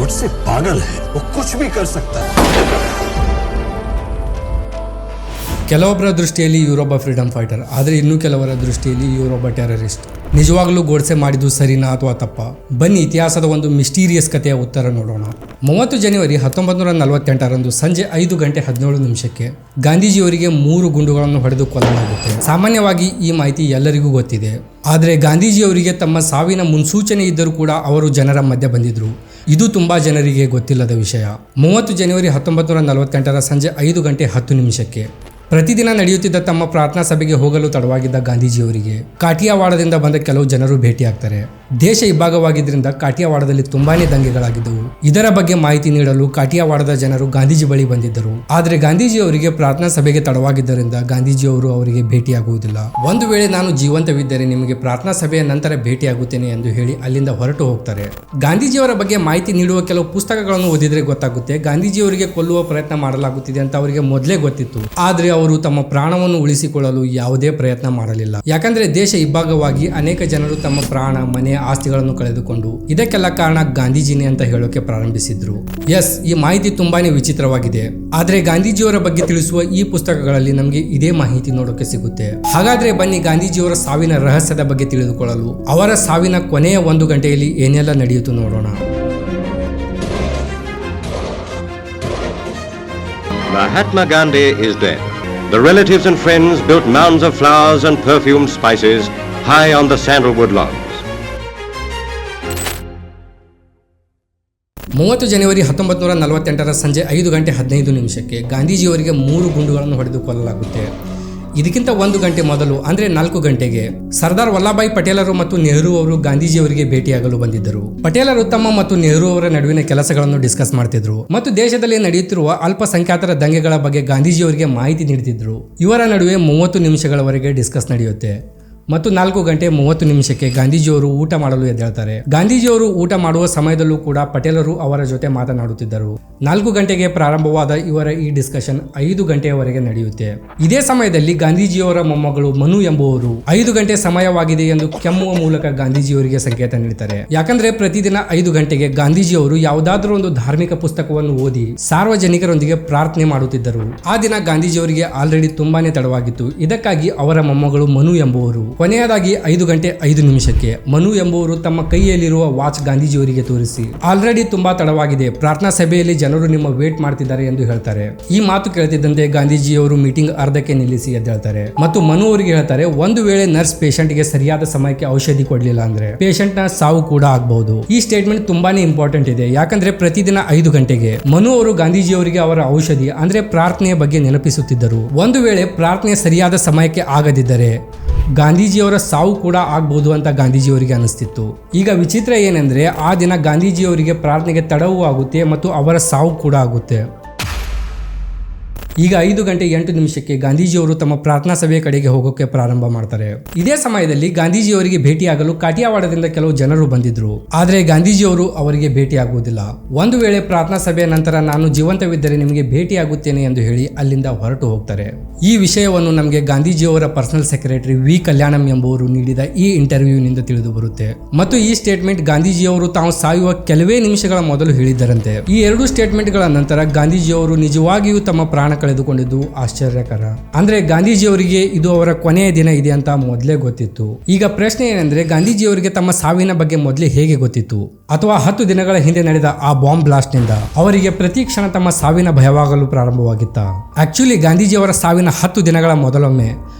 खुद से पागल है, वो कुछ भी कर सकता है. ಕೆಲವೊಬ್ಬರ ದೃಷ್ಟಿಯಲ್ಲಿ ಇವರೊಬ್ಬ ಫ್ರೀಡಮ್ ಫೈಟರ್, ಆದರೆ ಇನ್ನೂ ಕೆಲವರ ದೃಷ್ಟಿಯಲ್ಲಿ ಇವರೊಬ್ಬ ಟೆರರಿಸ್ಟ್. ನಿಜವಾಗ್ಲೂ ಗೋಡ್ಸೆ ಮಾಡಿದ್ದು ಸರಿನಾ ಅಥವಾ ತಪ್ಪ? ಬನ್ನಿ ಇತಿಹಾಸದ ಒಂದು ಮಿಸ್ಟೀರಿಯಸ್ ಕಥೆಯ ಉತ್ತರ ನೋಡೋಣ. 30 ಜನವರಿ 1948ರಂದು ಸಂಜೆ 5:17 ಗಾಂಧೀಜಿಯವರಿಗೆ 3 ಗುಂಡುಗಳನ್ನು ಹೊಡೆದು ಕೊಲ್ಲಲಾಗುತ್ತೆ. ಸಾಮಾನ್ಯವಾಗಿ ಈ ಮಾಹಿತಿ ಎಲ್ಲರಿಗೂ ಗೊತ್ತಿದೆ. ಆದರೆ ಗಾಂಧೀಜಿಯವರಿಗೆ ತಮ್ಮ ಸಾವಿನ ಮುನ್ಸೂಚನೆ ಇದ್ದರೂ ಕೂಡ ಅವರು ಜನರ ಮಧ್ಯೆ ಬಂದಿದ್ರು. ಇದು ತುಂಬಾ ಜನರಿಗೆ ಗೊತ್ತಿಲ್ಲದ ವಿಷಯ. 30 ಜನವರಿ 1948ರ ಸಂಜೆ 5:10 ಪ್ರತಿದಿನ ನಡೆಯುತ್ತಿದ್ದ ತಮ್ಮ ಪ್ರಾರ್ಥನಾ ಸಭೆಗೆ ಹೋಗಲು ತಡವಾಗಿದ್ದ ಗಾಂಧೀಜಿಯವರಿಗೆ ಕಾಠಿಯಾವಾಡದಿಂದ ಬಂದ ಕೆಲವು ಜನರು ಭೇಟಿಯಾಗ್ತಾರೆ. ದೇಶ ಇಬ್ಬಾಗವಾಗಿದ್ದರಿಂದ ಕಾಠಿಯಾವಾಡದಲ್ಲಿ ತುಂಬಾನೇ ದಂಗೆಗಳಾಗಿದ್ದವು. ಇದರ ಬಗ್ಗೆ ಮಾಹಿತಿ ನೀಡಲು ಕಾಠಿಯಾವಾಡದ ಜನರು ಗಾಂಧೀಜಿ ಬಳಿ ಬಂದಿದ್ದರು. ಆದರೆ ಗಾಂಧೀಜಿಯವರಿಗೆ ಪ್ರಾರ್ಥನಾ ಸಭೆಗೆ ತಡವಾಗಿದ್ದರಿಂದ ಗಾಂಧೀಜಿಯವರು ಅವರಿಗೆ ಭೇಟಿಯಾಗುವುದಿಲ್ಲ. ಒಂದು ವೇಳೆ ನಾನು ಜೀವಂತವಿದ್ದರೆ ನಿಮಗೆ ಪ್ರಾರ್ಥನಾ ಸಭೆಯ ನಂತರ ಭೇಟಿಯಾಗುತ್ತೇನೆ ಎಂದು ಹೇಳಿ ಅಲ್ಲಿಂದ ಹೊರಟು ಹೋಗ್ತಾರೆ. ಗಾಂಧೀಜಿಯವರ ಬಗ್ಗೆ ಮಾಹಿತಿ ನೀಡುವ ಕೆಲವು ಪುಸ್ತಕಗಳನ್ನು ಓದಿದ್ರೆ ಗೊತ್ತಾಗುತ್ತೆ, ಗಾಂಧೀಜಿಯವರಿಗೆ ಕೊಲ್ಲುವ ಪ್ರಯತ್ನ ಮಾಡಲಾಗುತ್ತಿದೆ ಅಂತ ಅವರಿಗೆ ಮೊದಲೇ ಗೊತ್ತಿತ್ತು. ಆದ್ರೆ ಅವರು ತಮ್ಮ ಪ್ರಾಣವನ್ನು ಉಳಿಸಿಕೊಳ್ಳಲು ಯಾವುದೇ ಪ್ರಯತ್ನ ಮಾಡಲಿಲ್ಲ. ಯಾಕಂದ್ರೆ ದೇಶ ಇಬ್ಬಾಗವಾಗಿ ಅನೇಕ ಜನರು ತಮ್ಮ ಪ್ರಾಣ, ಮನೆ, ಆಸ್ತಿಗಳನ್ನು ಕಳೆದುಕೊಂಡು ಇದಕ್ಕೆಲ್ಲ ಕಾರಣ ಗಾಂಧೀಜಿನೇ ಅಂತ ಹೇಳೋಕೆ ಪ್ರಾರಂಭಿಸಿದ್ರು. ಎಸ್, ಈ ಮಾಹಿತಿ ತುಂಬಾನೇ ವಿಚಿತ್ರವಾಗಿದೆ. ಆದ್ರೆ ಗಾಂಧೀಜಿಯವರ ಬಗ್ಗೆ ತಿಳಿಸುವ ಈ ಪುಸ್ತಕಗಳಲ್ಲಿ ನಮಗೆ ಇದೇ ಮಾಹಿತಿ ನೋಡೋಕೆ ಸಿಗುತ್ತೆ. ಹಾಗಾದ್ರೆ ಬನ್ನಿ ಗಾಂಧೀಜಿಯವರ ಸಾವಿನ ರಹಸ್ಯದ ಬಗ್ಗೆ ತಿಳಿದುಕೊಳ್ಳಲು ಅವರ ಸಾವಿನ ಕೊನೆಯ 1 ಗಂಟೆಯಲ್ಲಿ ಏನೆಲ್ಲ ನಡೆಯಿತು ನೋಡೋಣ. Mahatma Gandhi is dead. The relatives and friends built mounds of flowers and perfumed spices high on the sandalwood lawns. 30 ಜನವರಿ 1948ರ ಸಂಜೆ 5:15 ಗಾಂಧೀಜಿಯವರಿಗೆ 3 ಗುಂಡುಗಳನ್ನು ಹೊಡೆದು ಕೊಲ್ಲಲಾಗುತ್ತೆ. ಇದಕ್ಕಿಂತ 1 ಗಂಟೆ ಮೊದಲು ಅಂದ್ರೆ 4 ಗಂಟೆಗೆ ಸರ್ದಾರ್ ವಲ್ಲಭಾಯ್ ಪಟೇಲರು ಮತ್ತು ನೆಹರು ಅವರು ಗಾಂಧೀಜಿಯವರಿಗೆ ಭೇಟಿಯಾಗಲು ಬಂದಿದ್ದರು. ಪಟೇಲರು ತಮ್ಮ ಮತ್ತು ನೆಹರು ಅವರ ನಡುವಿನ ಕೆಲಸಗಳನ್ನು ಡಿಸ್ಕಸ್ ಮಾಡ್ತಿದ್ರು ಮತ್ತು ದೇಶದಲ್ಲಿ ನಡೆಯುತ್ತಿರುವ ಅಲ್ಪಸಂಖ್ಯಾತರ ದಂಗೆಗಳ ಬಗ್ಗೆ ಗಾಂಧೀಜಿಯವರಿಗೆ ಮಾಹಿತಿ ನೀಡುತ್ತಿದ್ರು. ಇವರ ನಡುವೆ 30 ನಿಮಿಷಗಳವರೆಗೆ ಡಿಸ್ಕಸ್ ನಡೆಯುತ್ತೆ ಮತ್ತು 4:30 ಗಾಂಧೀಜಿಯವರು ಊಟ ಮಾಡಲು ಎದ್ದೇಳ್ತಾರೆ. ಗಾಂಧೀಜಿಯವರು ಊಟ ಮಾಡುವ ಸಮಯದಲ್ಲೂ ಕೂಡ ಪಟೇಲರು ಅವರ ಜೊತೆ ಮಾತನಾಡುತ್ತಿದ್ದರು. 4 ಗಂಟೆಗೆ ಪ್ರಾರಂಭವಾದ ಇವರ ಈ ಡಿಸ್ಕಷನ್ 5 ಗಂಟೆಯವರೆಗೆ ನಡೆಯುತ್ತೆ. ಇದೇ ಸಮಯದಲ್ಲಿ ಗಾಂಧೀಜಿಯವರ ಮೊಮ್ಮಗಳು ಮನು ಎಂಬುವರು 5 ಗಂಟೆ ಸಮಯವಾಗಿದೆ ಎಂದು ಕೆಮ್ಮುವ ಮೂಲಕ ಗಾಂಧೀಜಿಯವರಿಗೆ ಸಂಕೇತ ನೀಡುತ್ತಾರೆ. ಯಾಕಂದ್ರೆ ಪ್ರತಿದಿನ 5 ಗಂಟೆಗೆ ಗಾಂಧೀಜಿಯವರು ಯಾವುದಾದ್ರೂ ಒಂದು ಧಾರ್ಮಿಕ ಪುಸ್ತಕವನ್ನು ಓದಿ ಸಾರ್ವಜನಿಕರೊಂದಿಗೆ ಪ್ರಾರ್ಥನೆ ಮಾಡುತ್ತಿದ್ದರು. ಆ ದಿನ ಗಾಂಧೀಜಿಯವರಿಗೆ ಆಲ್ರೆಡಿ ತುಂಬಾನೇ ತಡವಾಗಿತ್ತು. ಇದಕ್ಕಾಗಿ ಅವರ ಮೊಮ್ಮಗಳು ಮನು ಎಂಬುವರು ಕೊನೆಯದಾಗಿ 5:05 ಮನು ಎಂಬುವರು ತಮ್ಮ ಕೈಯಲ್ಲಿರುವ ವಾಚ್ ಗಾಂಧೀಜಿಯವರಿಗೆ ತೋರಿಸಿ ಆಲ್ರೆಡಿ ತುಂಬಾ ತಡವಾಗಿದೆ, ಪ್ರಾರ್ಥನಾ ಸಭೆಯಲ್ಲಿ ಜನರು ನಿಮ್ಮ ವೇಟ್ ಮಾಡ್ತಿದ್ದಾರೆ ಎಂದು ಹೇಳ್ತಾರೆ. ಈ ಮಾತು ಕೇಳ್ತಿದ್ದಂತೆ ಗಾಂಧೀಜಿಯವರು ಮೀಟಿಂಗ್ ಅರ್ಧಕ್ಕೆ ನಿಲ್ಲಿಸಿ ಎದ್ದೇಳ್ತಾರೆ ಮತ್ತು ಮನು ಅವರಿಗೆ ಹೇಳ್ತಾರೆ, ಒಂದು ವೇಳೆ ನರ್ಸ್ ಪೇಷಂಟ್ ಗೆ ಸರಿಯಾದ ಸಮಯಕ್ಕೆ ಔಷಧಿ ಕೊಡ್ಲಿಲ್ಲ ಅಂದ್ರೆ ಪೇಷಂಟ್ ನ ಸಾವು ಕೂಡ ಆಗಬಹುದು. ಈ ಸ್ಟೇಟ್ಮೆಂಟ್ ತುಂಬಾನೇ ಇಂಪಾರ್ಟೆಂಟ್ ಇದೆ. ಯಾಕಂದ್ರೆ ಪ್ರತಿದಿನ 5 ಗಂಟೆಗೆ ಮನು ಅವರು ಗಾಂಧೀಜಿಯವರಿಗೆ ಅವರ ಔಷಧಿ ಅಂದ್ರೆ ಪ್ರಾರ್ಥನೆಯ ಬಗ್ಗೆ ನೆನಪಿಸುತ್ತಿದ್ದರು. ಒಂದು ವೇಳೆ ಪ್ರಾರ್ಥನೆ ಸರಿಯಾದ ಸಮಯಕ್ಕೆ ಆಗದಿದ್ದರೆ ಗಾಂಧೀಜಿಯವರ ಸಾವು ಕೂಡ ಆಗಬಹುದು ಅಂತ ಗಾಂಧೀಜಿಯವರಿಗೆ ಅನಿಸ್ತಿತ್ತು. ಈಗ ವಿಚಿತ್ರ ಏನೆಂದ್ರೆ ಆ ದಿನ ಗಾಂಧೀಜಿಯವರಿಗೆ ಪ್ರಾರ್ಥನೆಗೆ ತಡವೂ ಆಗುತ್ತೆ ಮತ್ತು ಅವರ ಸಾವು ಕೂಡ ಆಗುತ್ತೆ. ಈಗ 5:08 ಗಾಂಧೀಜಿಯವರು ತಮ್ಮ ಪ್ರಾರ್ಥನಾ ಸಭೆಯ ಕಡೆಗೆ ಹೋಗೋಕೆ ಪ್ರಾರಂಭ ಮಾಡ್ತಾರೆ. ಇದೇ ಸಮಯದಲ್ಲಿ ಗಾಂಧೀಜಿಯವರಿಗೆ ಭೇಟಿಯಾಗಲು ಕಾಠಿಯಾವಾಡದಿಂದ ಕೆಲವು ಜನರು ಬಂದಿದ್ರು. ಆದ್ರೆ ಗಾಂಧೀಜಿಯವರು ಅವರಿಗೆ ಭೇಟಿಯಾಗುವುದಿಲ್ಲ. ಒಂದು ವೇಳೆ ಪ್ರಾರ್ಥನಾ ಸಭೆಯ ನಂತರ ನಾನು ಜೀವಂತವಿದ್ದರೆ ನಿಮಗೆ ಭೇಟಿಯಾಗುತ್ತೇನೆ ಎಂದು ಹೇಳಿ ಅಲ್ಲಿಂದ ಹೊರಟು ಹೋಗ್ತಾರೆ. ಈ ವಿಷಯವನ್ನು ನಮಗೆ ಗಾಂಧೀಜಿಯವರ ಪರ್ಸನಲ್ ಸೆಕ್ರೆಟರಿ ವಿ ಕಲ್ಯಾಣಂ ಎಂಬುವರು ನೀಡಿದ ಈ ಇಂಟರ್ವ್ಯೂನಿಂದ ತಿಳಿದು ಬರುತ್ತೆ. ಮತ್ತು ಈ ಸ್ಟೇಟ್ಮೆಂಟ್ ಗಾಂಧೀಜಿಯವರು ತಾವು ಸಾಯುವ ಕೆಲವೇ ನಿಮಿಷಗಳ ಮೊದಲು ಹೇಳಿದ್ದರಂತೆ. ಈ 2 ಸ್ಟೇಟ್ಮೆಂಟ್ಗಳ ನಂತರ ಗಾಂಧೀಜಿಯವರು ನಿಜವಾಗಿಯೂ ತಮ್ಮ ಪ್ರಾಣ ಕಳೆದುಕೊಂಡಿದ್ದು ಆಶ್ಚರ್ಯಕರ. ಅಂದ್ರೆ ಗಾಂಧೀಜಿಯವರಿಗೆ ಇದು ಅವರ ಕೊನೆಯ ದಿನ ಇದೆ ಅಂತ ಮೊದಲೇ ಗೊತ್ತಿತ್ತು. ಈಗ ಪ್ರಶ್ನೆ ಏನೆಂದ್ರೆ, ಗಾಂಧೀಜಿಯವರಿಗೆ ತಮ್ಮ ಸಾವಿನ ಬಗ್ಗೆ ಮೊದಲೇ ಹೇಗೆ ಗೊತ್ತಿತ್ತು? ಅಥವಾ 10 ದಿನಗಳ ಹಿಂದೆ ನಡೆದ ಆ ಬಾಂಬ್ ಬ್ಲಾಸ್ಟ್ ನಿಂದ ಅವರಿಗೆ ಪ್ರತಿ ಕ್ಷಣ ತಮ್ಮ ಸಾವಿನ ಭಯವಾಗಲು ಪ್ರಾರಂಭವಾಗಿತ್ತ? ಆಕ್ಚುಲಿ ಗಾಂಧೀಜಿಯವರ ಸಾವಿನ 10 ದಿನಗಳ ಮೊದಲೊಮ್ಮೆ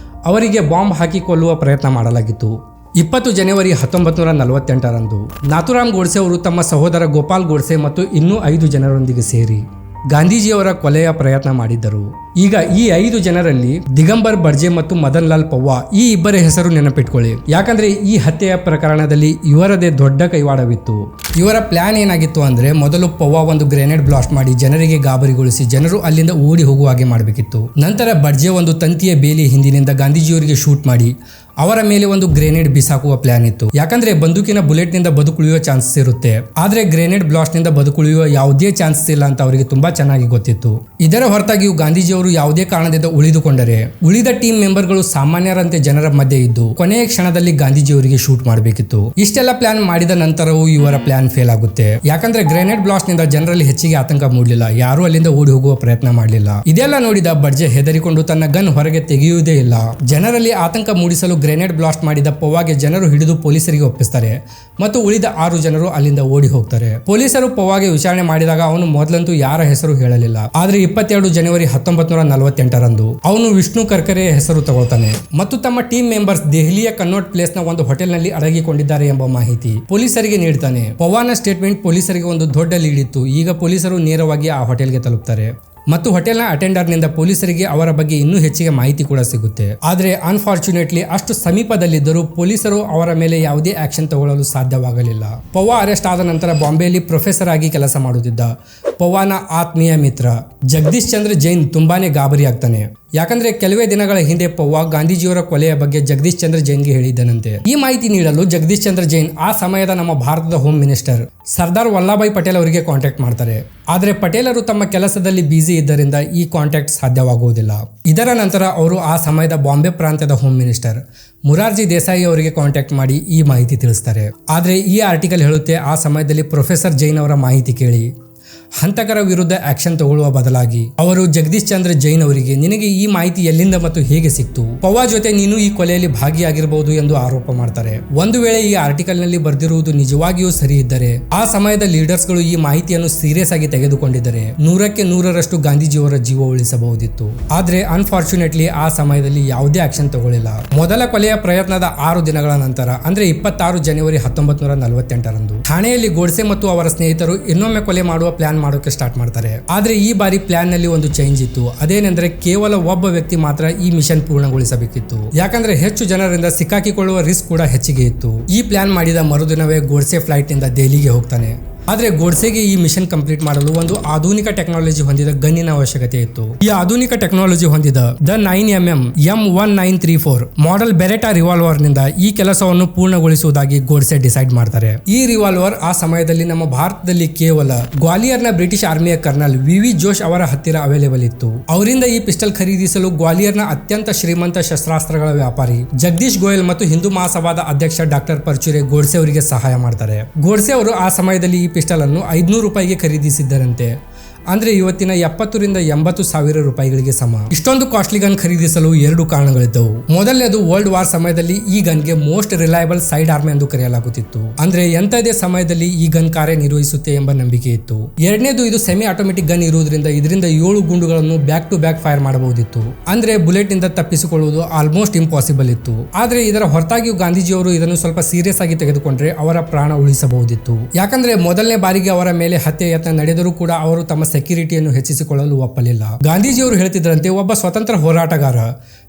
ಅವರಿಗೆ ಬಾಂಬ್ ಹಾಕಿಕೊಳ್ಳುವ ಪ್ರಯತ್ನ ಮಾಡಲಾಗಿತ್ತು. 20 ಜನವರಿ 1948ರಂದು ನಾಥುರಾಮ್ ಗೋಡ್ಸೆ ಅವರು ತಮ್ಮ ಸಹೋದರ ಗೋಪಾಲ್ ಗೋಡ್ಸೆ ಮತ್ತು ಇನ್ನೂ 5 ಜನರೊಂದಿಗೆ ಸೇರಿ ಗಾಂಧೀಜಿಯವರ ಕೊಲೆಯ ಪ್ರಯತ್ನ ಮಾಡಿದ್ದರು. ಈಗ ಈ 5 ಜನರಲ್ಲಿ ದಿಗಂಬರ್ ಬರ್ಜೆ ಮತ್ತು ಮದನ್ ಲಾಲ್ ಪವ್ವಾ ಈ ಇಬ್ಬರ ಹೆಸರು ನೆನಪಿಟ್ಕೊಳ್ಳಿ. ಯಾಕಂದ್ರೆ ಈ ಹತ್ಯೆಯ ಪ್ರಕರಣದಲ್ಲಿ ಇವರದೇ ದೊಡ್ಡ ಕೈವಾಡವಿತ್ತು. ಇವರ ಪ್ಲಾನ್ ಏನಾಗಿತ್ತು ಅಂದ್ರೆ, ಮೊದಲು ಪವ್ವಾ ಒಂದು ಗ್ರೆನೇಡ್ ಬ್ಲಾಸ್ಟ್ ಮಾಡಿ ಜನರಿಗೆ ಗಾಬರಿಗೊಳಿಸಿ ಜನರು ಅಲ್ಲಿಂದ ಓಡಿ ಹೋಗುವ ಹಾಗೆ ಮಾಡಬೇಕಿತ್ತು. ನಂತರ ಬರ್ಜೆ ಒಂದು ತಂತಿಯ ಬೇಲಿ ಹಿಂದಿನಿಂದ ಗಾಂಧೀಜಿಯವರಿಗೆ ಶೂಟ್ ಮಾಡಿ ಅವರ ಮೇಲೆ ಒಂದು ಗ್ರೆನೇಡ್ ಬಿಸಾಕುವ ಪ್ಲಾನ್ ಇತ್ತು. ಯಾಕಂದ್ರೆ ಬಂದೂಕಿನ ಬುಲೆಟ್ ನಿಂದ ಬದುಕುಳಿಯುವ ಚಾನ್ಸಸ್ ಇರುತ್ತೆ, ಆದ್ರೆ ಗ್ರೆನೇಡ್ ಬ್ಲಾಸ್ಟ್ ನಿಂದ ಬದುಕುಳಿಯುವ ಯಾವುದೇ ಚಾನ್ಸಸ್ ಇಲ್ಲ ಅಂತ ಅವರಿಗೆ ತುಂಬಾ ಚೆನ್ನಾಗಿ ಗೊತ್ತಿತ್ತು. ಇದರ ಹೊರತಾಗಿಯೂ ಗಾಂಧೀಜಿಯವರು ಯಾವುದೇ ಕಾರಣದಿಂದ ಉಳಿದುಕೊಂಡರೆ ಉಳಿದ ಟೀಮ್ ಮೆಂಬರ್ಗಳು ಸಾಮಾನ್ಯರಂತೆ ಜನರ ಮಧ್ಯೆ ಇದ್ದು ಕೊನೆಯ ಕ್ಷಣದಲ್ಲಿ ಗಾಂಧೀಜಿಯವರಿಗೆ ಶೂಟ್ ಮಾಡಬೇಕಿತ್ತು. ಇಷ್ಟೆಲ್ಲ ಪ್ಲಾನ್ ಮಾಡಿದ ನಂತರವೂ ಇವರ ಪ್ಲಾನ್ ಫೇಲ್ ಆಗುತ್ತೆ. ಯಾಕಂದ್ರೆ ಗ್ರೆನೇಡ್ ಬ್ಲಾಸ್ಟ್ ನಿಂದ ಜನರಲ್ಲಿ ಹೆಚ್ಚಿಗೆ ಆತಂಕ ಮೂಡಲಿಲ್ಲ, ಯಾರು ಅಲ್ಲಿಂದ ಓಡಿ ಹೋಗುವ ಪ್ರಯತ್ನ ಮಾಡಲಿಲ್ಲ. ಇದೆಲ್ಲ ನೋಡಿದ ಬರ್ಜೆ ಹೆದರಿಕೊಂಡು ತನ್ನ ಗನ್ ಹೊರಗೆ ತೆಗೆಯುವುದೇ ಇಲ್ಲ. ಜನರಲ್ಲಿ ಆತಂಕ ಮೂಡಿಸಲು ಗ್ರೆನೇಡ್ ಬ್ಲಾಸ್ಟ್ ಮಾಡಿದ ಪೊವಾಗೆ ಜನರು ಹಿಡಿದು ಪೊಲೀಸರಿಗೆ ಒಪ್ಪಿಸ್ತಾರೆ ಮತ್ತು ಉಳಿದ 6 ಜನರು ಅಲ್ಲಿಂದ ಓಡಿ ಹೋಗ್ತಾರೆ. ಪೊಲೀಸರು ಪೊವಾಗೆ ವಿಚಾರಣೆ ಮಾಡಿದಾಗ ಅವನು ಮೊದಲಂತೂ ಯಾರ ಹೆಸರು ಹೇಳಲಿಲ್ಲ. ಆದ್ರೆ 22 ಜನವರಿ 1948ರಂದು ಅವನು ವಿಷ್ಣು ಕರ್ಕರೆಯ ಹೆಸರು ತಗೊಳ್ತಾನೆ ಮತ್ತು ತಮ್ಮ ಟೀಮ್ ಮೆಂಬರ್ಸ್ ದೆಹಲಿಯ ಕನ್ನೋಟ್ ಪ್ಲೇಸ್ ನ ಒಂದು ಹೋಟೆಲ್ ನಲ್ಲಿ ಅಡಗಿಕೊಂಡಿದ್ದಾರೆ ಎಂಬ ಮಾಹಿತಿ ಪೊಲೀಸರಿಗೆ ನೀಡ್ತಾನೆ. ಪವಾನ ಸ್ಟೇಟ್ಮೆಂಟ್ ಪೊಲೀಸರಿಗೆ ಒಂದು ದೊಡ್ಡ ಲೀಡ್ ಇತ್ತು. ಈಗ ಪೊಲೀಸರು ನೇರವಾಗಿ ಆ ಹೋಟೆಲ್ಗೆ ತಲುಪ್ತಾರೆ ಮತ್ತು ಹೋಟೆಲ್ನ ಅಟೆಂಡರ್ ನಿಂದ ಪೊಲೀಸರಿಗೆ ಅವರ ಬಗ್ಗೆ ಇನ್ನೂ ಹೆಚ್ಚಿಗೆ ಮಾಹಿತಿ ಕೂಡ ಸಿಗುತ್ತೆ. ಆದ್ರೆ ಅನ್ಫಾರ್ಚುನೇಟ್ಲಿ ಅಷ್ಟು ಸಮೀಪದಲ್ಲಿದ್ದರೂ ಪೊಲೀಸರು ಅವರ ಮೇಲೆ ಯಾವುದೇ ಆಕ್ಷನ್ ತಗೊಳ್ಳಲು ಸಾಧ್ಯವಾಗಲಿಲ್ಲ. ಪವ್ವಾ ಅರೆಸ್ಟ್ ಆದ ನಂತರ ಬಾಂಬೆಯಲ್ಲಿ ಪ್ರೊಫೆಸರ್ ಆಗಿ ಕೆಲಸ ಮಾಡುತ್ತಿದ್ದ ಪವ್ವಾನ ಆತ್ಮೀಯ ಮಿತ್ರ ಜಗದೀಶ್ ಚಂದ್ರ ಜೈನ್ ತುಂಬಾನೇ ಗಾಬರಿ ಆಗ್ತಾನೆ. ಯಾಕಂದ್ರೆ ಕೆಲವೇ ದಿನಗಳ ಹಿಂದೆ ಪವ್ವಾ ಗಾಂಧೀಜಿಯವರ ಕೊಲೆಯ ಬಗ್ಗೆ ಜಗದೀಶ್ ಚಂದ್ರ ಜೈನ್ಗೆ ಹೇಳಿದ್ದನಂತೆ. ಈ ಮಾಹಿತಿ ನೀಡಲು ಜಗದೀಶ್ ಚಂದ್ರ ಜೈನ್ ಆ ಸಮಯದ ನಮ್ಮ ಭಾರತದ ಹೋಮ್ ಮಿನಿಸ್ಟರ್ ಸರ್ದಾರ್ ವಲ್ಲಭಾಯ್ ಪಟೇಲ್ ಅವರಿಗೆ ಕಾಂಟ್ಯಾಕ್ಟ್ ಮಾಡ್ತಾರೆ. ಆದ್ರೆ ಪಟೇಲರು ತಮ್ಮ ಕೆಲಸದಲ್ಲಿ ಬ್ಯುಸಿ ಇದ್ದರಿಂದ ಈ ಕಾಂಟ್ಯಾಕ್ಟ್ ಸಾಧ್ಯವಾಗುವುದಿಲ್ಲ. ಇದರ ನಂತರ ಅವರು ಆ ಸಮಯದ ಬಾಂಬೆ ಪ್ರಾಂತ್ಯದ ಹೋಮ್ ಮಿನಿಸ್ಟರ್ ಮುರಾರ್ಜಿ ದೇಸಾಯಿ ಅವರಿಗೆ ಕಾಂಟ್ಯಾಕ್ಟ್ ಮಾಡಿ ಈ ಮಾಹಿತಿ ತಿಳಿಸ್ತಾರೆ. ಆದ್ರೆ ಈ ಆರ್ಟಿಕಲ್ ಹೇಳುತ್ತೆ ಆ ಸಮಯದಲ್ಲಿ ಪ್ರೊಫೆಸರ್ ಜೈನ್ ಅವರ ಮಾಹಿತಿ ಕೇಳಿ ಹಂತಕರ ವಿರುದ್ಧ ಆಕ್ಷನ್ ತಗೊಳ್ಳುವ ಬದಲಾಗಿ ಅವರು ಜಗದೀಶ್ ಚಂದ್ರ ಜೈನ್ ಅವರಿಗೆ ನಿನಗೆ ಈ ಮಾಹಿತಿ ಎಲ್ಲಿಂದ ಮತ್ತು ಹೇಗೆ ಸಿಕ್ತು, ಪವ್ವಾ ಜೊತೆ ನೀನು ಈ ಕೊಲೆಯಲ್ಲಿ ಭಾಗಿಯಾಗಿರಬಹುದು ಎಂದು ಆರೋಪ ಮಾಡ್ತಾರೆ. ಒಂದು ವೇಳೆ ಈ ಆರ್ಟಿಕಲ್ ನಲ್ಲಿ ಬರೆದಿರುವುದು ನಿಜವಾಗಿಯೂ ಸರಿ ಇದ್ದರೆ ಆ ಸಮಯದ ಲೀಡರ್ಸ್ ಗಳು ಈ ಮಾಹಿತಿಯನ್ನು ಸೀರಿಯಸ್ ಆಗಿ ತೆಗೆದುಕೊಂಡಿದ್ದರೆ 100ಕ್ಕೆ 100ರಷ್ಟು ಗಾಂಧೀಜಿಯವರ ಜೀವ ಉಳಿಸಬಹುದಿತ್ತು. ಆದ್ರೆ ಅನ್ಫಾರ್ಚುನೇಟ್ಲಿ ಆ ಸಮಯದಲ್ಲಿ ಯಾವುದೇ ಆಕ್ಷನ್ ತಗೊಳ್ಳಿಲ್ಲ. ಮೊದಲ ಕೊಲೆಯ ಪ್ರಯತ್ನದ 6 ದಿನಗಳ ನಂತರ ಅಂದ್ರೆ 26 ಜನವರಿ 1948ರಂದು ಠಾಣೆಯಲ್ಲಿ ಗೋಡ್ಸೆ ಮತ್ತು ಅವರ ಸ್ನೇಹಿತರು ಇನ್ನೊಮ್ಮೆ ಕೊಲೆ ಮಾಡುವ ಪ್ಲಾನ್ ಮಾಡೋಕೆ ಸ್ಟಾರ್ಟ್ ಮಾಡ್ತಾರೆ. ಆದ್ರೆ ಈ ಬಾರಿ ಪ್ಲಾನ್ ನಲ್ಲಿ ಒಂದು ಚೇಂಜ್ ಇತ್ತು. ಅದೇನೆಂದ್ರೆ ಕೇವಲ ಒಬ್ಬ ವ್ಯಕ್ತಿ ಮಾತ್ರ ಈ ಮಿಷನ್ ಪೂರ್ಣಗೊಳಿಸಬೇಕಿತ್ತು. ಯಾಕಂದ್ರೆ ಹೆಚ್ಚು ಜನರಿಂದ ಸಿಕ್ಕಾಕಿಕೊಳ್ಳುವ ರಿಸ್ಕ್ ಕೂಡ ಹೆಚ್ಚಿಗೆ ಇತ್ತು. ಈ ಪ್ಲಾನ್ ಮಾಡಿದ ಮರುದಿನವೇ ಗೋಡ್ಸೆ ಫ್ಲೈಟ್ ನಿಂದ ದೆಹಲಿಗೆ ಹೋಗ್ತಾನೆ. ಆದ್ರೆ ಗೋಡ್ಸೆಗೆ ಈ ಮಿಷನ್ ಕಂಪ್ಲೀಟ್ ಮಾಡಲು ಒಂದು ಆಧುನಿಕ ಟೆಕ್ನಾಲಜಿ ಹೊಂದಿದ ಗನ್ನಿನ ಅವಶ್ಯಕತೆ ಇತ್ತು. ಈ ಆಧುನಿಕ ಟೆಕ್ನಾಲಜಿ ಹೊಂದಿದ the 9mm M1934 model ಬೆರೆಟಾ revolver ನಿಂದ ಈ ಕೆಲಸವನ್ನು ಪೂರ್ಣಗೊಳಿಸುವುದಾಗಿ ಗೋಡ್ಸೆ ಡಿಸೈಡ್ ಮಾಡ್ತಾರೆ. ಈ ರಿವಾಲ್ವರ್ ಆ ಸಮಯದಲ್ಲಿ ನಮ್ಮ ಭಾರತದಲ್ಲಿ ಕೇವಲ ಗ್ವಾಲಿಯರ್ನ ಬ್ರಿಟಿಷ್ ಆರ್ಮಿಯ ಕರ್ನಲ್ ವಿ ಜೋಶ್ ಅವರ ಹತ್ತಿರ ಅವೈಲೇಬಲ್ ಇತ್ತು. ಅವರಿಂದ ಈ ಪಿಸ್ಟಲ್ ಖರೀದಿಸಲು ಗ್ವಾಲಿಯರ್ನ ಅತ್ಯಂತ ಶ್ರೀಮಂತ ಶಸ್ತ್ರಾಸ್ತ್ರಗಳ ವ್ಯಾಪಾರಿ ಜಗದೀಶ್ ಗೋಯಲ್ ಮತ್ತು ಹಿಂದೂ ಮಹಾಸಭಾದ ಅಧ್ಯಕ್ಷ ಡಾಕ್ಟರ್ ಪರ್ಚುರೆ ಗೋಡ್ಸೆ ಅವರಿಗೆ ಸಹಾಯ ಮಾಡ್ತಾರೆ. ಗೋಡ್ಸೆ ಅವರು ಆ ಸಮಯದಲ್ಲಿ ಈ ಪಿಸ್ಟಲ್ ಅನ್ನು 500 ರೂಪಾಯಿಗೆ ಖರೀದಿಸಿದ್ದರಂತೆ. ಅಂದ್ರೆ ಇವತ್ತಿನ 70 ರಿಂದ 80 ಸಾವಿರ ರೂಪಾಯಿಗಳಿಗೆ ಸಮ. ಇಷ್ಟೊಂದು ಕಾಸ್ಟ್ಲಿ ಗನ್ ಖರೀದಿಸಲು 2 ಕಾರಣಗಳಿದ್ದವು. ಮೊದಲನೇದು ವರ್ಲ್ಡ್ ವಾರ್ ಸಮಯದಲ್ಲಿ ಈ ಗನ್ಗೆ ಮೋಸ್ಟ್ ರಿಲಯಬಲ್ ಸೈಡ್ ಆರ್ಮ್ ಎಂದು ಕರೆಯಲಾಗುತ್ತಿತ್ತು. ಅಂದ್ರೆ ಎಂತದೇ ಸಮಯದಲ್ಲಿ ಈ ಗನ್ ಕಾರ್ಯನಿರ್ವಹಿಸುತ್ತೆ ಎಂಬ ನಂಬಿಕೆ ಇತ್ತು. ಎರಡನೇದು ಇದು ಸೆಮಿ ಆಟೋಮೆಟಿಕ್ ಗನ್ ಇರುವುದರಿಂದ ಇದರಿಂದ 7 ಗುಂಡುಗಳನ್ನು ಬ್ಯಾಕ್ ಟು ಬ್ಯಾಕ್ ಫೈರ್ ಮಾಡಬಹುದಿತ್ತು. ಅಂದ್ರೆ ಬುಲೆಟ್ ನಿಂದ ತಪ್ಪಿಸಿಕೊಳ್ಳುವುದು ಆಲ್ಮೋಸ್ಟ್ ಇಂಪಾಸಿಬಲ್ ಇತ್ತು. ಆದ್ರೆ ಇದರ ಹೊರತಾಗಿಯೂ ಗಾಂಧೀಜಿಯವರು ಇದನ್ನು ಸ್ವಲ್ಪ ಸೀರಿಯಸ್ ಆಗಿ ತೆಗೆದುಕೊಂಡ್ರೆ ಅವರ ಪ್ರಾಣ ಉಳಿಸಬಹುದಿತ್ತು. ಯಾಕಂದ್ರೆ ಮೊದಲನೇ ಬಾರಿಗೆ ಅವರ ಮೇಲೆ ಹತ್ಯೆ ಯತ್ನ ನಡೆದರೂ ಕೂಡ ಅವರು ತಮ್ಮ ಸೆಕ್ಯೂರಿಟಿಯನ್ನು ಹೆಚ್ಚಿಸಿಕೊಳ್ಳಲು ಒಪ್ಪಲಿಲ್ಲ. ಗಾಂಧೀಜಿಯವರು ಹೇಳ್ತಿದ್ರಂತೆ, ಒಬ್ಬ ಸ್ವತಂತ್ರ ಹೋರಾಟಗಾರ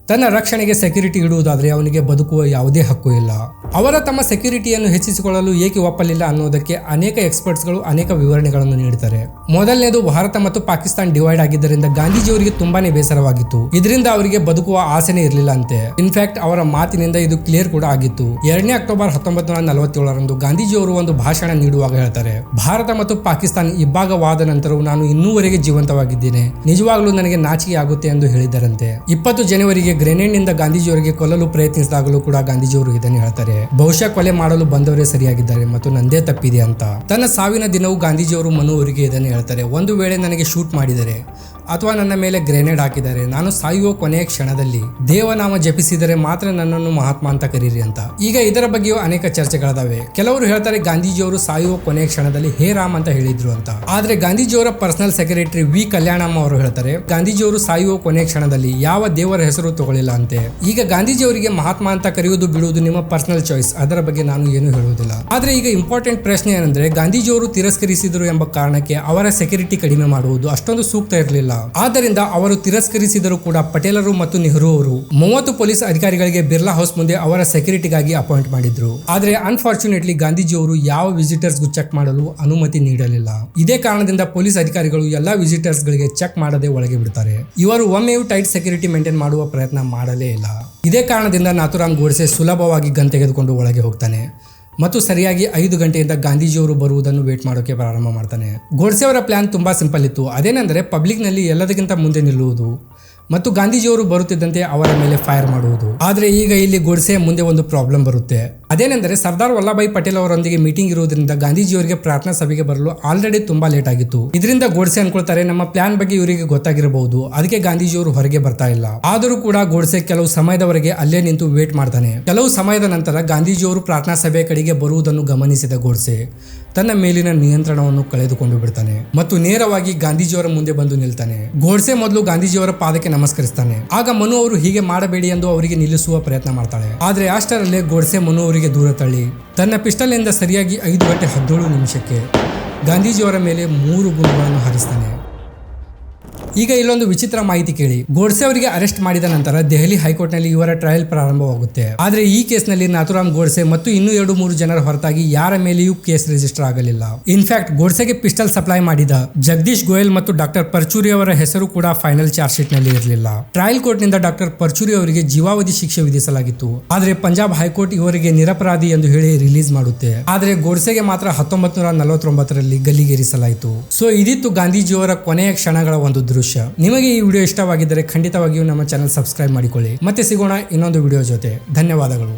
ತನ್ನ ರಕ್ಷಣೆಗೆ ಸೆಕ್ಯೂರಿಟಿ ಇಡುವುದಾದ್ರೆ ಅವನಿಗೆ ಬದುಕುವ ಯಾವುದೇ ಹಕ್ಕು ಇಲ್ಲ. ಅವರ ತಮ್ಮ ಸೆಕ್ಯೂರಿಟಿಯನ್ನು ಹೆಚ್ಚಿಸಿಕೊಳ್ಳಲು ಏಕೆ ಒಪ್ಪಲಿಲ್ಲ ಅನ್ನೋದಕ್ಕೆ ಅನೇಕ ಎಕ್ಸ್ಪರ್ಟ್ಸ್ಗಳು ಅನೇಕ ವಿವರಣೆಗಳನ್ನು ನೀಡುತ್ತಾರೆ. ಮೊದಲನೇದು ಭಾರತ ಮತ್ತು ಪಾಕಿಸ್ತಾನ ಡಿವೈಡ್ ಆಗಿದ್ದರಿಂದ ಗಾಂಧೀಜಿಯವರಿಗೆ ತುಂಬಾನೇ ಬೇಸರವಾಗಿತ್ತು. ಇದರಿಂದ ಅವರಿಗೆ ಬದುಕುವ ಆಸೆನೇ ಇರಲಿಲ್ಲ ಅಂತೆ. ಇನ್ಫ್ಯಾಕ್ಟ್ ಅವರ ಮಾತಿನಿಂದ ಇದು ಕ್ಲಿಯರ್ ಕೂಡ ಆಗಿತ್ತು. 2 ಅಕ್ಟೋಬರ್ 1947ರಂದು ಗಾಂಧೀಜಿಯವರು ಒಂದು ಭಾಷಣ ನೀಡುವಾಗ ಹೇಳ್ತಾರೆ, ಭಾರತ ಮತ್ತು ಪಾಕಿಸ್ತಾನ ಇಬ್ಬಾಗವಾದ ನಂತರವೂ ನಾನು ಇನ್ನೂವರೆಗೆ ಜೀವಂತವಾಗಿದ್ದೇನೆ, ನಿಜವಾಗ್ಲೂ ನನಗೆ ನಾಚಿಕೆ ಆಗುತ್ತೆ ಎಂದು ಹೇಳಿದರಂತೆ. 20 ಜನವರಿಗೆ ಗ್ರೆನೇಡ್ ನಿಂದ ಗಾಂಧೀಜಿಯವರಿಗೆ ಕೊಲ್ಲಲು ಪ್ರಯತ್ನಿಸಿದಾಗಲೂ ಕೂಡ ಗಾಂಧೀಜಿಯವರು ಇದನ್ನು ಹೇಳ್ತಾರೆ, ಬಹುಶಃ ಕೊಲೆ ಮಾಡಲು ಬಂದವರೇ ಸರಿಯಾಗಿದ್ದಾರೆ ಮತ್ತು ನಂದೇ ತಪ್ಪಿದೆ ಅಂತ. ತನ್ನ ಸಾವಿನ ದಿನವೂ ಗಾಂಧೀಜಿಯವರು ಮನು ಅವರಿಗೆ ಇದನ್ನು ಹೇಳ್ತಾರೆ, ಒಂದು ವೇಳೆ ನನಗೆ ಶೂಟ್ ಮಾಡಿದರೆ ಅಥವಾ ನನ್ನ ಮೇಲೆ ಗ್ರೆನೇಡ್ ಹಾಕಿದರೆ ನಾನು ಸಾಯುವ ಕೊನೆಯ ಕ್ಷಣದಲ್ಲಿ ದೇವನಾಮ ಜಪಿಸಿದರೆ ಮಾತ್ರ ನನ್ನನ್ನು ಮಹಾತ್ಮ ಅಂತ ಕರೀರಿ ಅಂತ. ಈಗ ಇದರ ಬಗ್ಗೆಯೂ ಅನೇಕ ಚರ್ಚೆಗಳಿದಾವೆ. ಕೆಲವರು ಹೇಳ್ತಾರೆ ಗಾಂಧೀಜಿಯವರು ಸಾಯುವ ಕೊನೆಯ ಕ್ಷಣದಲ್ಲಿ ಹೇ ರಾಮ್ ಅಂತ ಹೇಳಿದ್ರು ಅಂತ. ಆದ್ರೆ ಗಾಂಧೀಜಿಯವರ ಪರ್ಸನಲ್ ಸೆಕ್ರೆಟರಿ ವಿ ಕಲ್ಯಾಣಮ್ಮ ಅವರು ಹೇಳ್ತಾರೆ, ಗಾಂಧೀಜಿಯವರು ಸಾಯುವ ಕೊನೆಯ ಕ್ಷಣದಲ್ಲಿ ಯಾವ ದೇವರ ಹೆಸರು ತಗೊಳ್ಳಿಲ್ಲ ಅಂತೆ. ಈಗ ಗಾಂಧೀಜಿಯವರಿಗೆ ಮಹಾತ್ಮ ಅಂತ ಕರೆಯುವುದು ಬಿಡುವುದು ನಿಮ್ಮ ಪರ್ಸನಲ್ ಚಾಯ್ಸ್, ಅದರ ಬಗ್ಗೆ ನಾನು ಏನು ಹೇಳುವುದಿಲ್ಲ. ಆದ್ರೆ ಈಗ ಇಂಪಾರ್ಟೆಂಟ್ ಪ್ರಶ್ನೆ ಏನಂದ್ರೆ, ಗಾಂಧೀಜಿಯವರು ತಿರಸ್ಕರಿಸಿದ್ರು ಎಂಬ ಕಾರಣಕ್ಕೆ ಅವರ ಸೆಕ್ಯೂರಿಟಿ ಕಡಿಮೆ ಮಾಡುವುದು ಅಷ್ಟೊಂದು ಸೂಕ್ತ ಇರಲಿಲ್ಲ. ಆದ್ದರಿಂದ ಅವರು ತಿರಸ್ಕರಿಸಿದರೂ ಕೂಡ ಪಟೇಲರು ಮತ್ತು ನೆಹರು ಅವರು 30 ಪೊಲೀಸ್ ಅಧಿಕಾರಿಗಳಿಗೆ ಬಿರ್ಲಾ ಹೌಸ್ ಮುಂದೆ ಅವರ ಸೆಕ್ಯೂರಿಟಿಗಾಗಿ ಅಪಾಯಿಂಟ್ ಮಾಡಿದ್ರು. ಆದರೆ ಅನ್ಫಾರ್ಚುನೇಟ್ಲಿ ಗಾಂಧೀಜಿಯವರು ಯಾವ ವಿಸಿಟರ್ಸ್ ಗೂ ಚೆಕ್ ಮಾಡಲು ಅನುಮತಿ ನೀಡಲಿಲ್ಲ. ಇದೇ ಕಾರಣದಿಂದ ಪೊಲೀಸ್ ಅಧಿಕಾರಿಗಳು ಎಲ್ಲಾ ವಿಸಿಟರ್ಸ್ ಗಳಿಗೆ ಚೆಕ್ ಮಾಡದೆ ಒಳಗೆ ಬಿಡ್ತಾರೆ. ಇವರು ಒಮ್ಮೆಯೂ ಟೈಟ್ ಸೆಕ್ಯೂರಿಟಿ ಮೇಂಟೈನ್ ಮಾಡುವ ಪ್ರಯತ್ನ ಮಾಡಲೇ ಇಲ್ಲ. ಇದೇ ಕಾರಣದಿಂದ ನಾಥುರಾಮ್ ಗೋಡ್ಸೆ ಸುಲಭವಾಗಿ ಗನ್ ತೆಗೆದುಕೊಂಡು ಒಳಗೆ ಹೋಗ್ತಾನೆ ಮತ್ತು ಸರಿಯಾಗಿ 5 ಗಂಟೆಯಿಂದ ಗಾಂಧೀಜಿಯವರು ಬರುವುದನ್ನು ವೇಟ್ ಮಾಡೋಕೆ ಪ್ರಾರಂಭ ಮಾಡ್ತಾನೆ. ಗೋಡ್ಸೆ ಅವರ ಪ್ಲಾನ್ ತುಂಬಾ ಸಿಂಪಲ್ ಇತ್ತು. ಅದೇನೆಂದರೆ ಪಬ್ಲಿಕ್ ನಲ್ಲಿ ಎಲ್ಲದಕ್ಕಿಂತ ಮುಂದೆ ನಿಲ್ಲುವುದು ಮತ್ತು ಗಾಂಧೀಜಿಯವರು ಬರುತ್ತಿದ್ದಂತೆ ಅವರ ಮೇಲೆ ಫೈರ್ ಮಾಡುವುದು. ಆದ್ರೆ ಈಗ ಇಲ್ಲಿ ಗೋಡ್ಸೆ ಮುಂದೆ ಒಂದು ಪ್ರಾಬ್ಲಮ್ ಬರುತ್ತೆ. ಅದೇನೆಂದರೆ ಸರ್ದಾರ್ ವಲ್ಲಭಾಯ್ ಪಟೇಲ್ ಅವರೊಂದಿಗೆ ಮೀಟಿಂಗ್ ಇರುವುದರಿಂದ ಗಾಂಧೀಜಿಯವರಿಗೆ ಪ್ರಾರ್ಥನಾ ಸಭೆಗೆ ಬರಲು ಆಲ್ರೆಡಿ ತುಂಬಾ ಲೇಟ್ ಆಗಿತ್ತು. ಇದರಿಂದ ಗೋಡ್ಸೆ ಅನ್ಕೊಳ್ತಾರೆ ನಮ್ಮ ಪ್ಲಾನ್ ಬಗ್ಗೆ ಇವರಿಗೆ ಗೊತ್ತಾಗಿರಬಹುದು, ಅದಕ್ಕೆ ಗಾಂಧೀಜಿಯವರು ಹೊರಗೆ ಬರ್ತಾ ಇಲ್ಲ. ಆದರೂ ಕೂಡ ಗೋಡ್ಸೆ ಕೆಲವು ಸಮಯದವರೆಗೆ ಅಲ್ಲೇ ನಿಂತು ವೇಟ್ ಮಾಡ್ತಾನೆ. ಕೆಲವು ಸಮಯದ ನಂತರ ಗಾಂಧೀಜಿಯವರು ಪ್ರಾರ್ಥನಾ ಸಭೆ ಕಡೆಗೆ ಬರುವುದನ್ನು ಗಮನಿಸಿದ ಗೋಡ್ಸೆ ತನ್ನ ಮೇಲಿನ ನಿಯಂತ್ರಣವನ್ನು ಕಳೆದುಕೊಂಡು ಬಿಡ್ತಾನೆ ಮತ್ತು ನೇರವಾಗಿ ಗಾಂಧೀಜಿಯವರ ಮುಂದೆ ಬಂದು ನಿಲ್ತಾನೆ. ಗೋಡ್ಸೆ ಮೊದಲು ಗಾಂಧೀಜಿಯವರ ಪಾದಕ್ಕೆ ನಮಸ್ಕರಿಸ್ತಾನೆ. ಆಗ ಮನು ಅವರು ಹೀಗೆ ಮಾಡಬೇಡಿ ಎಂದು ಅವರಿಗೆ ನಿಲ್ಲಿಸುವ ಪ್ರಯತ್ನ ಮಾಡ್ತಾಳೆ. ಆದ್ರೆ ಅಷ್ಟರಲ್ಲೇ ಗೋಡ್ಸೆ ಮನು ಅವರಿಗೆ ದೂರ ತಳ್ಳಿ ತನ್ನ ಪಿಸ್ಟಲ್ ಇಂದ ಸರಿಯಾಗಿ 5 ಗಂಟೆ 17 ನಿಮಿಷಕ್ಕೆ ಗಾಂಧೀಜಿಯವರ ಮೇಲೆ 3 ಗುಂಡುಗಳನ್ನು ಹಾರಿಸ್ತಾನೆ. ಈಗ ಇಲ್ಲೊಂದು ವಿಚಿತ್ರ ಮಾಹಿತಿ ಕೇಳಿ. ಗೋಡ್ಸೆ ಅವರಿಗೆ ಅರೆಸ್ಟ್ ಮಾಡಿದ ನಂತರ ದೆಹಲಿ ಹೈಕೋರ್ಟ್ ನಲ್ಲಿ ಇವರ ಟ್ರಯಲ್ ಪ್ರಾರಂಭವಾಗುತ್ತೆ. ಆದ್ರೆ ಈ ಕೇಸ್ನಲ್ಲಿ ನಾಥುರಾಮ್ ಗೋಡ್ಸೆ ಮತ್ತು ಇನ್ನೂ 2-3 ಜನರ ಹೊರತಾಗಿ ಯಾರ ಮೇಲೆಯೂ ಕೇಸ್ ರಿಜಿಸ್ಟರ್ ಆಗಲಿಲ್ಲ. ಇನ್ಫ್ಯಾಕ್ಟ್ ಗೋಡ್ಸೆಗೆ ಪಿಸ್ಟಲ್ ಸಪ್ಲೈ ಮಾಡಿದ ಜಗದೀಶ್ ಗೋಯಲ್ ಮತ್ತು ಡಾಕ್ಟರ್ ಪರ್ಚೂರಿ ಅವರ ಹೆಸರು ಕೂಡ ಫೈನಲ್ ಚಾರ್ಜ್ ಶೀಟ್ ನಲ್ಲಿ ಇರಲಿಲ್ಲ. ಟ್ರಯಲ್ ಕೋರ್ಟ್ ನಿಂದ ಡಾಕ್ಟರ್ ಪರ್ಚೂರಿ ಅವರಿಗೆ ಜೀವಾವಧಿ ಶಿಕ್ಷೆ ವಿಧಿಸಲಾಗಿತ್ತು. ಆದ್ರೆ ಪಂಜಾಬ್ ಹೈಕೋರ್ಟ್ ಇವರಿಗೆ ನಿರಪರಾಧಿ ಎಂದು ಹೇಳಿ ರಿಲೀಸ್ ಮಾಡುತ್ತೆ. ಆದ್ರೆ ಗೋಡ್ಸೆಗೆ ಮಾತ್ರ 1949ರಲ್ಲಿ ಗಲ್ಲಿಗೇರಿಸಲಾಯಿತು. ಸೊ ಇದಿತ್ತು ಗಾಂಧೀಜಿಯವರ ಕೊನೆಯ ಕ್ಷಣಗಳ ಒಂದು ದೃಶ್ಯ. ನಿಮಗೆ ಈ ವಿಡಿಯೋ ಇಷ್ಟವಾಗಿದ್ದರೆ ಖಂಡಿತವಾಗಿಯೂ ನಮ್ಮ ಚಾನೆಲ್ ಸಬ್ಸ್ಕ್ರೈಬ್ ಮಾಡಿಕೊಳ್ಳಿ. ಮತ್ತೆ ಸಿಗೋಣ ಇನ್ನೊಂದು ವಿಡಿಯೋ ಜೊತೆ. ಧನ್ಯವಾದಗಳು.